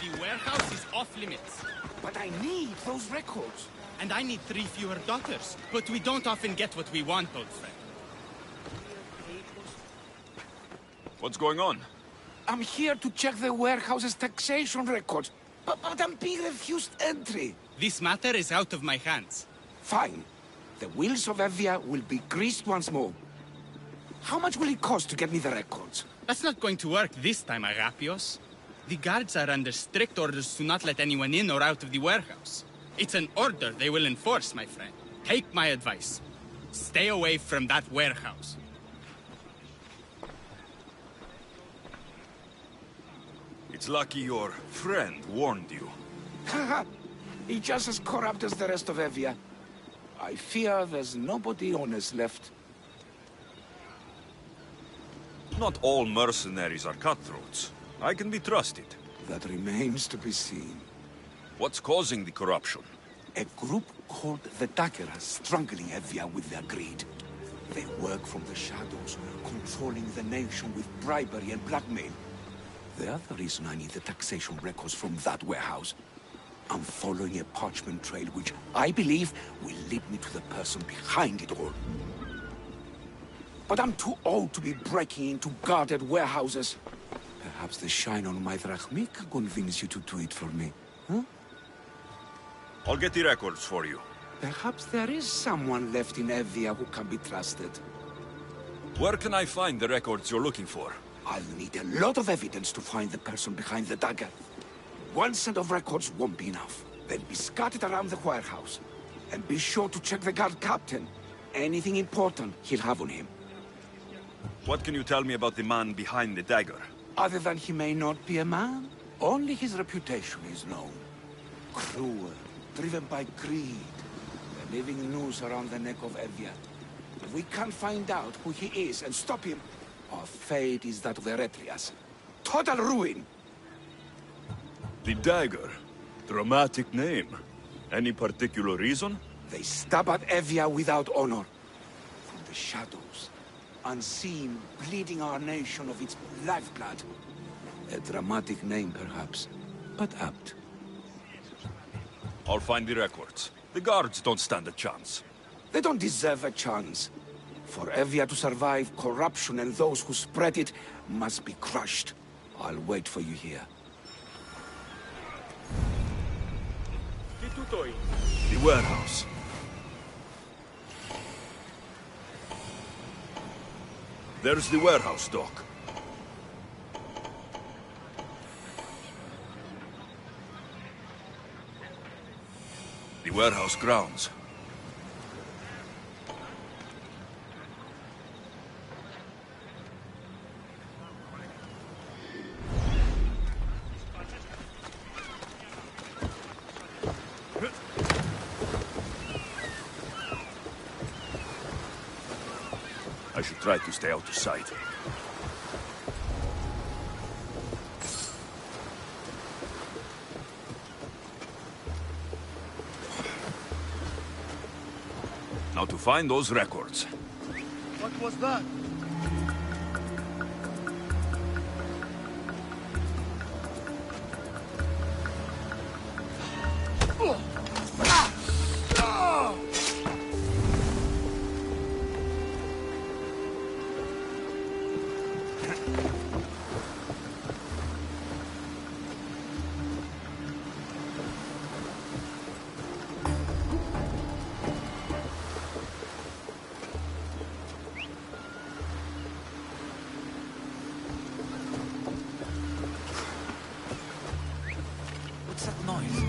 The warehouse is off limits. But I need those records. And I need 3 fewer daughters. But we don't often get what we want, old friend. What's going on? I'm here to check the warehouse's taxation records, but I'm being refused entry. This matter is out of my hands. Fine. The wheels of Evia will be greased once more. How much will it cost to get me the records? That's not going to work this time, Agapios. The guards are under strict orders to not let anyone in or out of the warehouse. It's an order they will enforce, my friend. Take my advice. Stay away from that warehouse. It's lucky your friend warned you. Haha! He's just as corrupt as the rest of Evia. I fear there's nobody honest left. Not all mercenaries are cutthroats. I can be trusted. That remains to be seen. What's causing the corruption? A group called the Dagger is strangling Evia with their greed. They work from the shadows, controlling the nation with bribery and blackmail. The other reason I need the taxation records from that warehouse. I'm following a parchment trail which I believe will lead me to the person behind it all. But I'm too old to be breaking into guarded warehouses. Perhaps the shine on my drachmi can convince you to do it for me, huh? I'll get the records for you. Perhaps there is someone left in Evia who can be trusted. Where can I find the records you're looking for? I'll need a lot of evidence to find the person behind the dagger. One set of records won't be enough. They'll be scattered around the warehouse. And be sure to check the guard captain. Anything important he'll have on him. What can you tell me about the man behind the dagger? Other than he may not be a man, only his reputation is known. Cruel, driven by greed. The living noose around the neck of Evia. If we can't find out who he is and stop him, our fate is that of Eretrias. Total ruin! The dagger? Dramatic name. Any particular reason? They stab at Evia without honor. From the shadows. Unseen, bleeding our nation of its lifeblood. A dramatic name, perhaps, but apt. I'll find the records. The guards don't stand a chance. They don't deserve a chance. For Evia to survive, corruption and those who spread it must be crushed. I'll wait for you here. The warehouse. There's the warehouse, Doc. The warehouse grounds. I should try to stay out of sight. Now to find those records. What was that? What's that noise?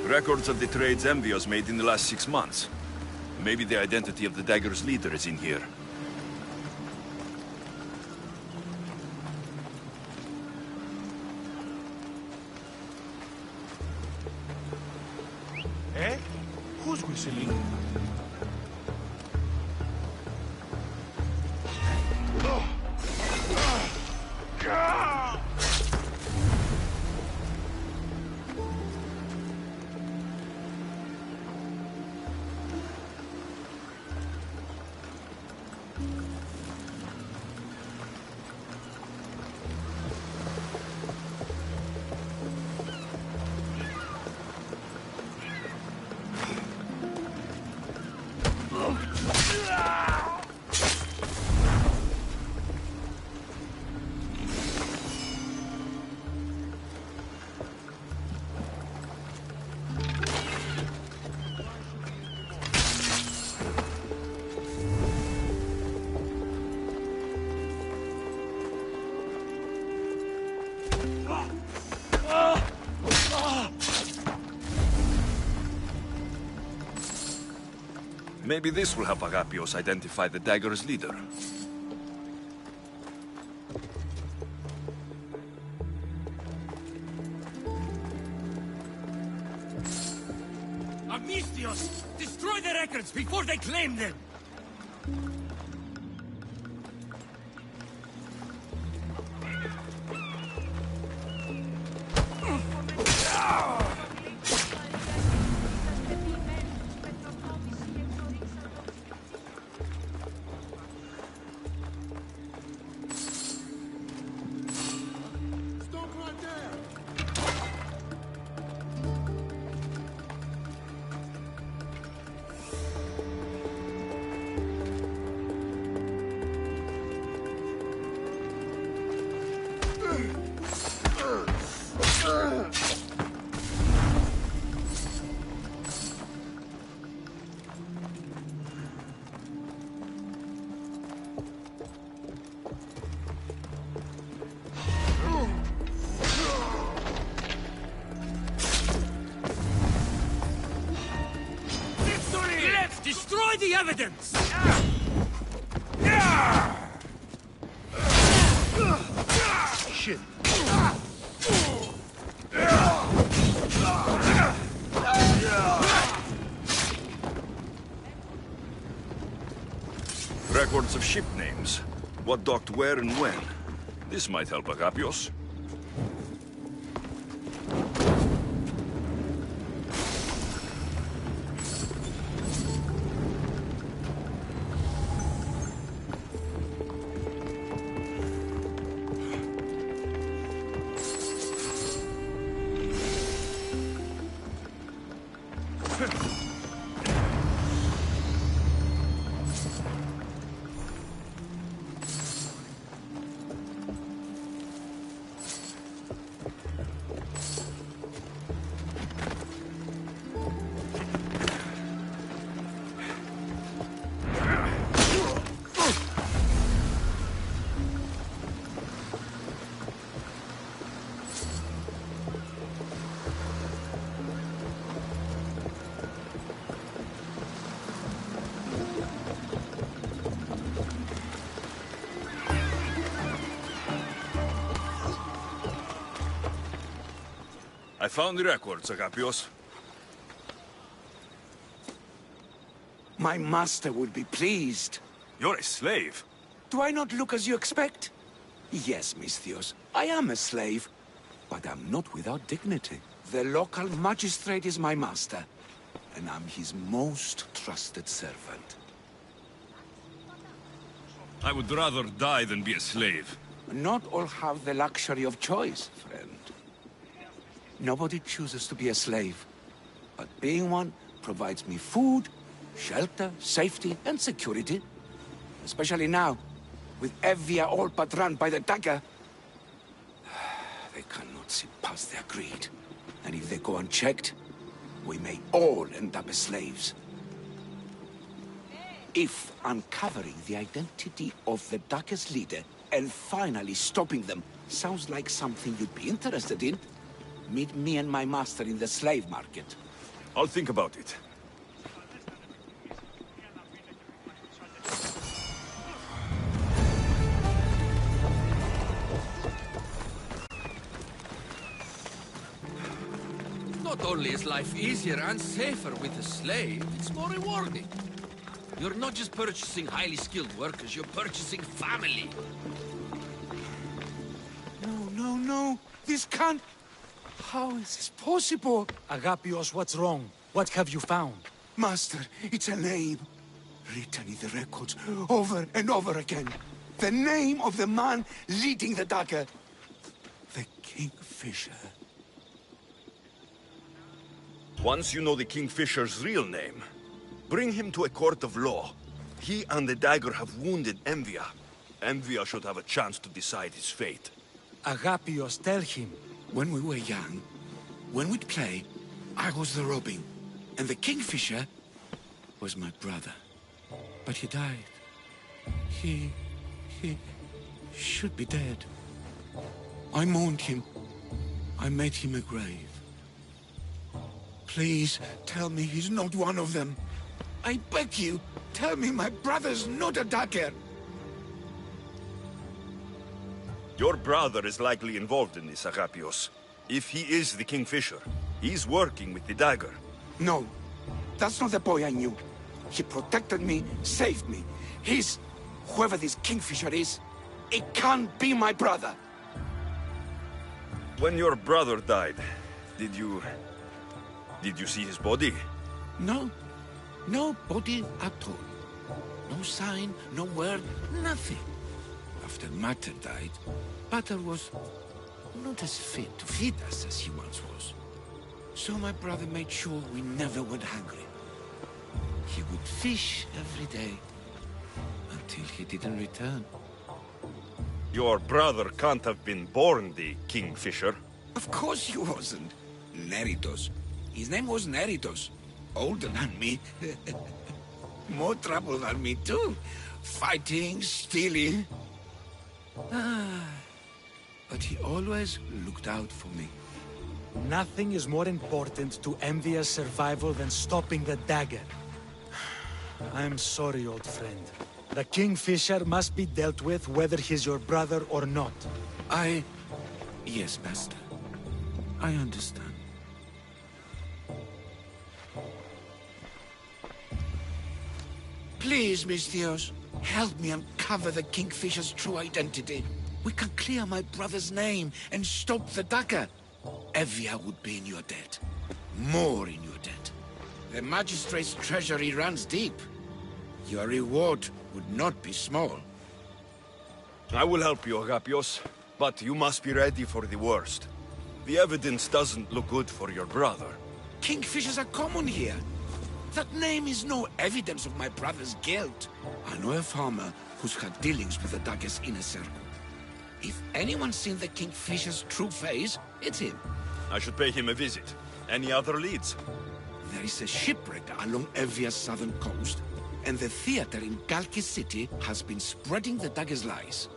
Records of the trades Envios made in the last 6 months. Maybe the identity of the dagger's leader is in here. Eh? Who's whistling? Maybe this will help Agapios identify the dagger's leader. Amistios! Destroy the records before they claim them! Destroy the evidence! Shit. Records of ship names. What docked where and when. This might help Agapios. I found the records, Agapios. My master would be pleased. You're a slave. Do I not look as you expect? Yes, Misthios, I am a slave, but I'm not without dignity. The local magistrate is my master, and I'm his most trusted servant. I would rather die than be a slave. Not all have the luxury of choice, friend. Nobody chooses to be a slave, but being one provides me food, shelter, safety, and security. Especially now, with Evia all but run by the dagger. They cannot see past their greed. And if they go unchecked, we may all end up as slaves. If uncovering the identity of the dagger's leader and finally stopping them sounds like something you'd be interested in, meet me and my master in the slave market. I'll think about it. Not only is life easier and safer with a slave, it's more rewarding. You're not just purchasing highly skilled workers, you're purchasing family. No. This can't... How is this possible? Agapios, what's wrong? What have you found? Master, it's a name. Written in the records over and over again. The name of the man leading the dagger. The Kingfisher. Once you know the Kingfisher's real name, bring him to a court of law. He and the dagger have wounded Envia. Envia should have a chance to decide his fate. Agapios, tell him. When we were young, when we'd play, I was the robin, and the Kingfisher was my brother. But he died. He should be dead. I mourned him. I made him a grave. Please, tell me he's not one of them. I beg you, tell me my brother's not a dagger. Your brother is likely involved in this, Agapios. If he is the Kingfisher, he's working with the dagger. No, that's not the boy I knew. He protected me, saved me. He's... whoever this Kingfisher is, it can't be my brother. When your brother died, did you see his body? No. No body at all. No sign, no word, nothing. After Mater died, Pater was not as fit to feed us as he once was. So my brother made sure we never went hungry. He would fish every day, until he didn't return. Your brother can't have been born the Kingfisher. Of course he wasn't. Neritos. His name was Neritos. Older than me. More trouble than me too. Fighting, stealing. But he always looked out for me. Nothing is more important to Envia's survival than stopping the dagger. I'm sorry, old friend. The Kingfisher must be dealt with whether he's your brother or not. Yes, Master. I understand. Please, Misthios, help me uncover the Kingfisher's true identity. We can clear my brother's name and stop the dagger. Evia would be in your debt. More in your debt. The Magistrate's treasury runs deep. Your reward would not be small. I will help you, Agapios, but you must be ready for the worst. The evidence doesn't look good for your brother. Kingfishers are common here. That name is no evidence of my brother's guilt. I know a farmer who's had dealings with the dagger's inner circle. If anyone's seen the Kingfisher's true face, it's him. I should pay him a visit. Any other leads? There is a shipwreck along Evia's southern coast, and the theater in Kalki City has been spreading the dagger's lies.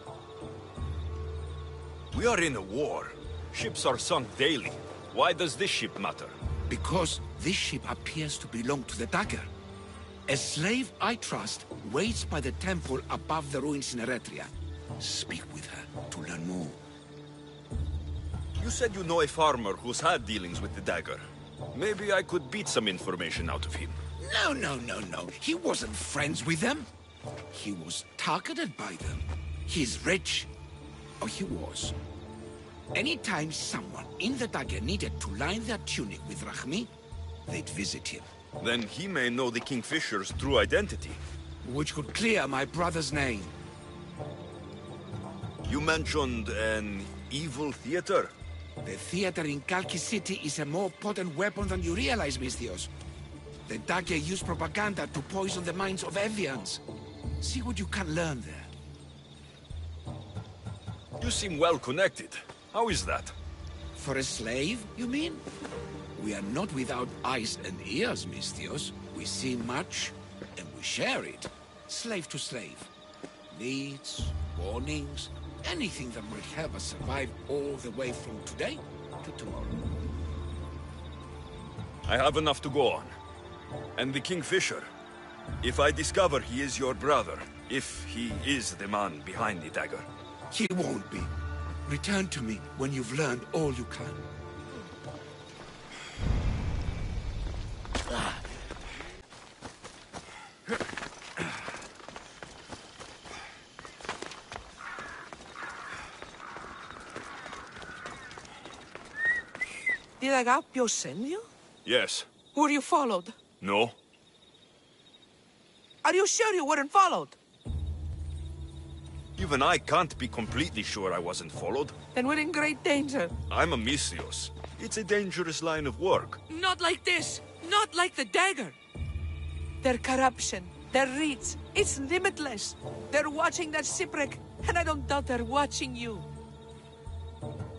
We are in a war. Ships are sunk daily. Why does this ship matter? Because this ship appears to belong to the dagger. A slave I trust waits by the temple above the ruins in Eretria. Speak with her to learn more. You said you know a farmer who's had dealings with the dagger. Maybe I could beat some information out of him. No. He wasn't friends with them. He was targeted by them. He's rich. Or he was. Anytime someone in the dagger needed to line their tunic with Rahmi, they'd visit him. Then he may know the Kingfisher's true identity. Which could clear my brother's name. You mentioned an evil theater? The theater in Kalki City is a more potent weapon than you realize, Misthios. The dagger used propaganda to poison the minds of Evians. See what you can learn there. You seem well connected. How is that? For a slave, you mean? We are not without eyes and ears, Misthios. We see much, and we share it. Slave to slave. Needs, warnings, anything that might help us survive all the way from today to tomorrow. I have enough to go on. And the Kingfisher. If I discover he is your brother, if he is the man behind the dagger. He won't be. Return to me when you've learned all you can. Did Agapios send you? Yes. Were you followed? No? Are you sure you weren't followed? Even I can't be completely sure I wasn't followed. Then we're in great danger. I'm a Misthios. It's a dangerous line of work. Not like this. Not like the dagger. Their corruption, their reach, it's limitless. They're watching that shipwreck, and I don't doubt they're watching you.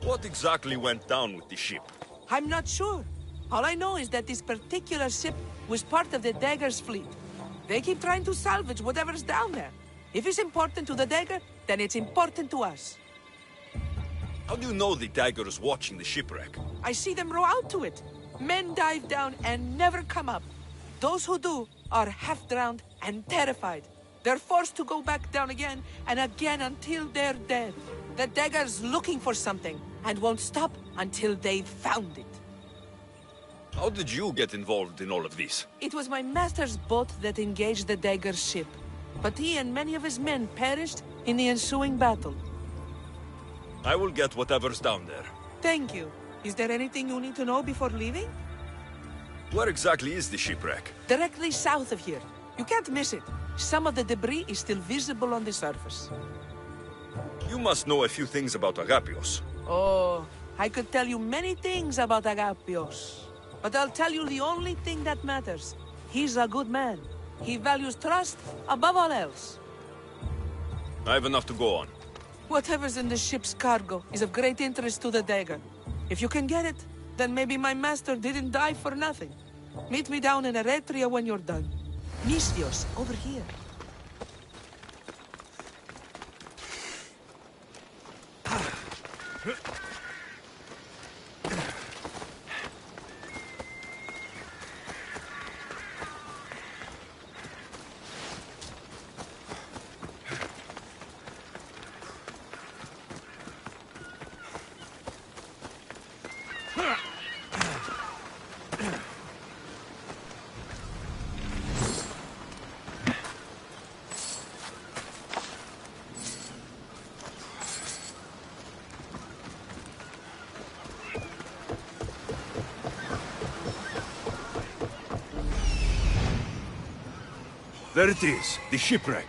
What exactly went down with the ship? I'm not sure. All I know is that this particular ship was part of the dagger's fleet. They keep trying to salvage whatever's down there. If it's important to the dagger, then it's important to us. How do you know the dagger is watching the shipwreck? I see them row out to it. Men dive down and never come up. Those who do are half-drowned and terrified. They're forced to go back down again and again until they're dead. The dagger's looking for something and won't stop until they've found it. How did you get involved in all of this? It was my master's boat that engaged the dagger's ship, but he and many of his men perished in the ensuing battle. I will get whatever's down there. Thank you. Is there anything you need to know before leaving? Where exactly is the shipwreck? Directly south of here. You can't miss it. Some of the debris is still visible on the surface. You must know a few things about Agapios. Oh, I could tell you many things about Agapios. But I'll tell you the only thing that matters. He's a good man. He values trust above all else. I have enough to go on. Whatever's in the ship's cargo is of great interest to the dagger. If you can get it, then maybe my master didn't die for nothing. Meet me down in Adrestia when you're done. Misthios, over here. There it is, the shipwreck.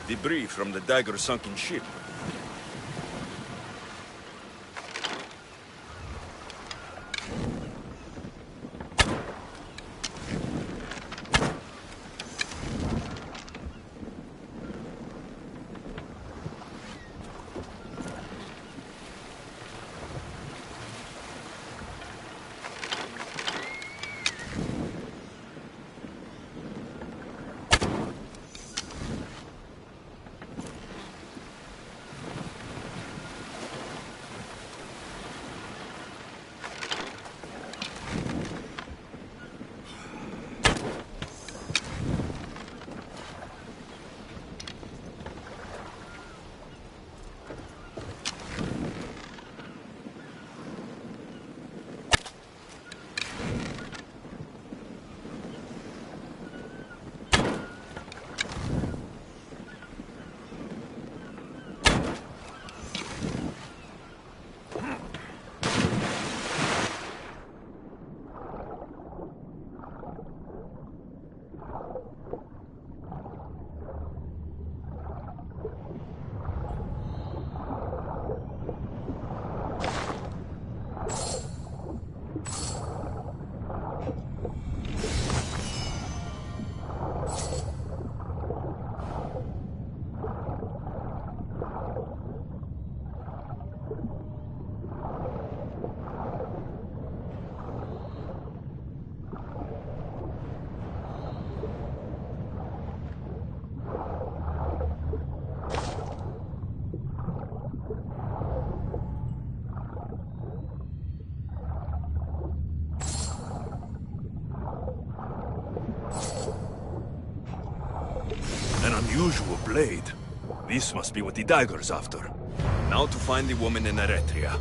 Debris from the dagger's sunken ship. Unusual blade. This must be what the dagger's after. Now to find the woman in Adrestia.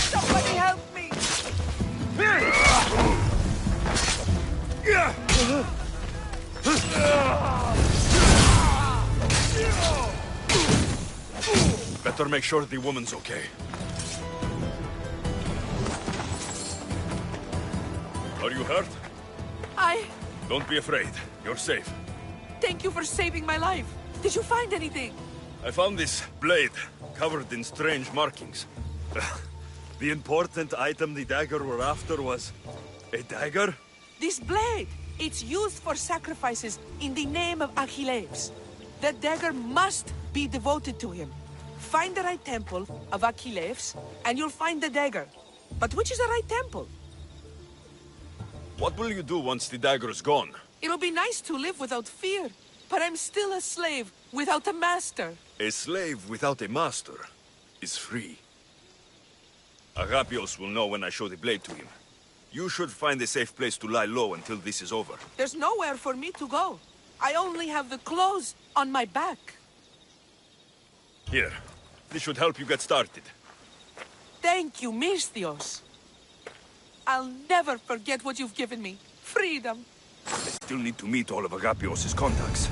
Somebody help me! Better make sure the woman's okay. Are you hurt? Don't be afraid. You're safe. Thank you for saving my life. Did you find anything? I found this blade, covered in strange markings. The important item the dagger were after was... a dagger? This blade! It's used for sacrifices in the name of Achilles. The dagger must be devoted to him. Find the right temple of Achilles, and you'll find the dagger. But which is the right temple? What will you do once the dagger is gone? It'll be nice to live without fear, but I'm still a slave without a master. A slave without a master is free. Agapios will know when I show the blade to him. You should find a safe place to lie low until this is over. There's nowhere for me to go. I only have the clothes on my back. Here, this should help you get started. Thank you, Misthios. I'll never forget what you've given me. Freedom. I still need to meet all of Agapios' contacts.